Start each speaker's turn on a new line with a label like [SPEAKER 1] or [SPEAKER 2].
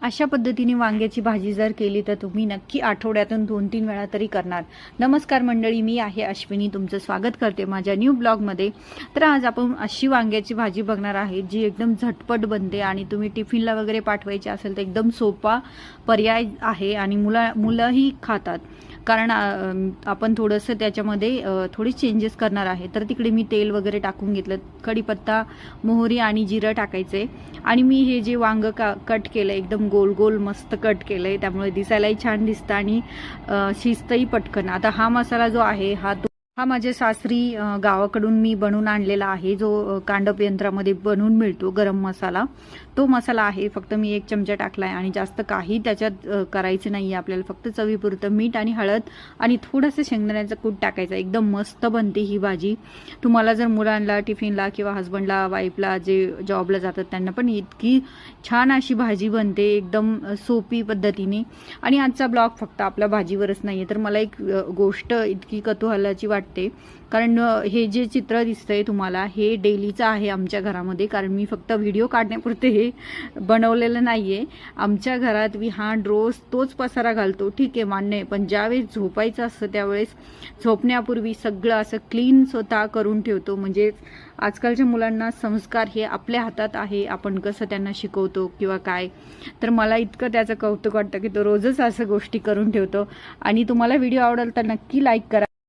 [SPEAKER 1] अशा पद्धतीने वांग्याची भाजी जर केली तर तुम्ही नक्की आठवड्यातून 2-3 वेळा तरी करणार। नमस्कार मंडळी, मी आहे अश्विनी, तुमचं स्वागत करते माझ्या न्यू ब्लॉगमध्ये। तर आज आपण अशी वांग्याची भाजी बघणार आहे जी एकदम झटपट बनते आणि तुम्ही टिफिनला वगैरे पाठवायची असेल तर एकदम सोपा पर्याय आहे आणि मुलंही खातात। कारण आपण थोडंसं त्याच्यामध्ये थोडी चेंजेस करणार आहे। तर तिकडे मी तेल वगैरे टाकून घेतलं, कढीपत्ता, मोहरी आणि जिरं टाकायचे आणि मी हे जे वांग कट केलं एकदम गोल गोल मस्त कट केलंय, त्यामुळे दिसायलाही छान दिसतं आणि शिजतही पटकन। आता हा मसाला जो आहे हा माझ्या सासरी गावाकडून मी बनवून आणलेला आहे, जो कांडप यंत्रामध्ये बनवून मिळतो गरम मसाला, तो मसाला आहे। फक्त मी 1 चमचा टाकलाय आणि जास्त काही त्याच्यात करायचं नाहीये आपल्याला, फक्त चवीपुरतं मीठ आणि हळद आणि थोडंसं शेंगदाण्याचं कूट टाकायचं। एकदम मस्त बनते ही भाजी। तुम्हाला जर मुलांना टिफिनला किंवा हस्बंडला वाईफला जे जॉबला जातात त्यांना पण इतकी छान अशी भाजी बनते एकदम सोपी पद्धतीने। आणि आजचा ब्लॉग फक्त आपल्या भाजीवरच नाहीये, तर मला एक गोष्ट इतकी कुतूहलाची वाटते, कारण हे जे चित्र दिसतंय तुम्हाला हे डेलीचं आहे आमच्या घरामध्ये। कारण मी फक्त व्हिडिओ काढण्यापुरते हे बनवलेलं नाहीये। आमच्या घरात विहान रोज तोच पसारा घालतो, ठीक आहे मान्य आहे, पण ज्यावेळेस झोपायचं असतं त्यावेळेस झोपण्यापूर्वी सगळं असं क्लीन स्वतः करून ठेवतो। म्हणजे आजकालच्या मुलांना संस्कार हे आपल्या हातात आहे, आपण कसं त्यांना शिकवतो किंवा काय। तर मला इतकं त्याचं कौतुक वाटतं की तो रोजच असं गोष्टी करून ठेवतो। आणि तुम्हाला व्हिडिओ आवडेल तर नक्की लाईक करा।